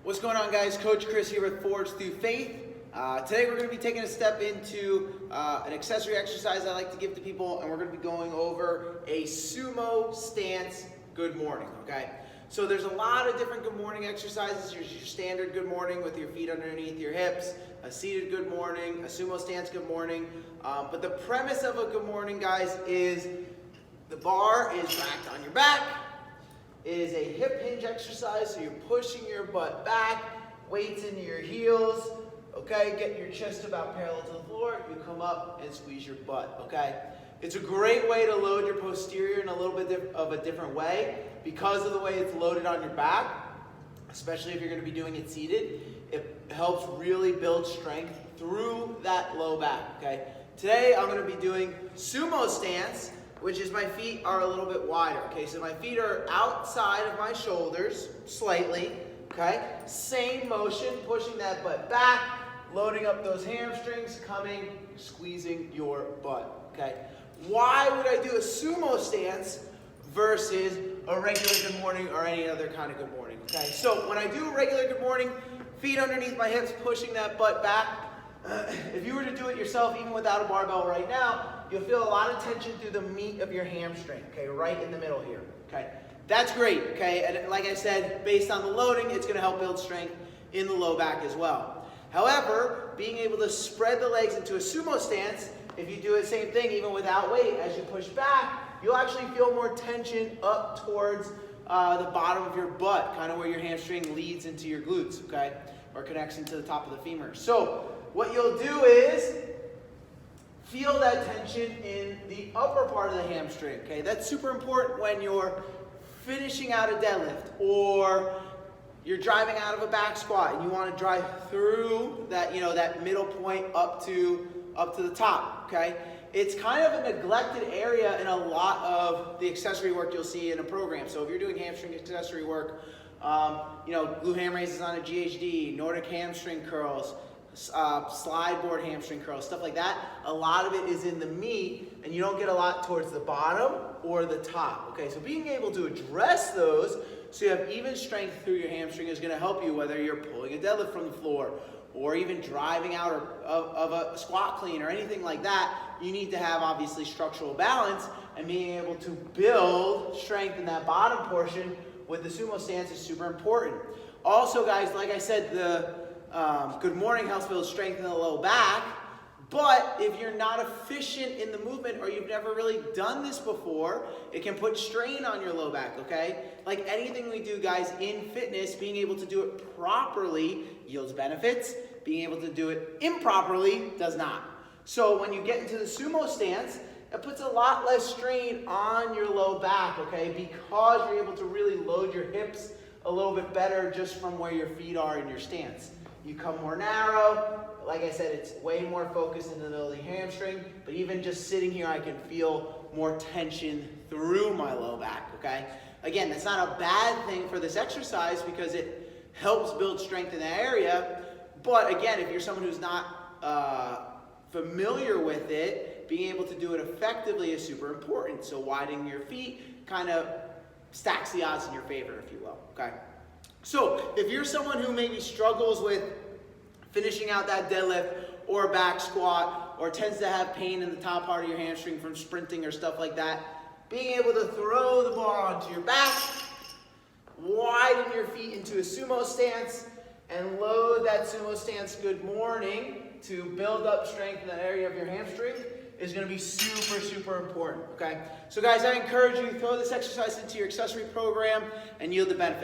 What's going on, guys? Coach Chris here with Forge Through Faith. Today we're going to be taking a step into an accessory exercise I like to give to people, and we're going to be going over a sumo stance good morning, okay? So there's a lot of different good morning exercises. There's your standard good morning with your feet underneath your hips, a seated good morning, a sumo stance good morning. But the premise of a good morning, guys, is the bar is racked on your back. It is a hip hinge exercise, so you're pushing your butt back, weights into your heels, okay? Get your chest about parallel to the floor. You come up and squeeze your butt, okay? It's a great way to load your posterior in a little bit of a different way because of the way it's loaded on your back, especially if you're going to be doing it seated. It helps really build strength through that low back, okay? Today I'm going to be doing sumo stance, which is my feet are a little bit wider, okay? So my feet are outside of my shoulders slightly, okay? Same motion, pushing that butt back, loading up those hamstrings, coming, squeezing your butt, okay? Why would I do a sumo stance versus a regular good morning or any other kind of good morning, okay? So when I do a regular good morning, feet underneath my hips, pushing that butt back. If you were to do it yourself, even without a barbell right now, you'll feel a lot of tension through the meat of your hamstring, okay, right in the middle here, okay? That's great, okay? And like I said, based on the loading, it's gonna help build strength in the low back as well. However, being able to spread the legs into a sumo stance, if you do the same thing, even without weight, as you push back, you'll actually feel more tension up towards the bottom of your butt, kind of where your hamstring leads into your glutes, okay? Or connects into the top of the femur. So what you'll do is feel that tension in the upper part of the hamstring, okay? That's super important when you're finishing out a deadlift or you're driving out of a back squat and you want to drive through that, that middle point up to the top, okay? It's kind of a neglected area in a lot of the accessory work you'll see in a program. So if you're doing hamstring accessory work, glute ham raises on a GHD, Nordic hamstring curls, slide board hamstring curls, stuff like that, a lot of it is in the meat and you don't get a lot towards the bottom or the top, okay? So being able to address those so you have even strength through your hamstring is gonna help you whether you're pulling a deadlift from the floor or even driving out of a squat clean or anything like that. You need to have obviously structural balance, and being able to build strength in that bottom portion with the sumo stance is super important. Also, guys, like I said, the good morning helps build strength in the low back, but if you're not efficient in the movement or you've never really done this before, it can put strain on your low back, okay? Like anything we do, guys, in fitness, being able to do it properly yields benefits. Being able to do it improperly does not. So when you get into the sumo stance, it puts a lot less strain on your low back, okay? Because you're able to really load your hips a little bit better just from where your feet are in your stance. You come more narrow. Like I said, it's way more focused in the middle of the hamstring, but even just sitting here, I can feel more tension through my low back, okay? Again, that's not a bad thing for this exercise because it helps build strength in that area, but again, if you're someone who's not familiar with it, being able to do it effectively is super important. So widening your feet kind of stacks the odds in your favor, if you will, okay? So if you're someone who maybe struggles with finishing out that deadlift or back squat or tends to have pain in the top part of your hamstring from sprinting or stuff like that, being able to throw the bar onto your back, widen your feet into a sumo stance, and load that sumo stance good morning to build up strength in that area of your hamstring is going to be super, super important, okay? So guys, I encourage you, throw this exercise into your accessory program and yield the benefits.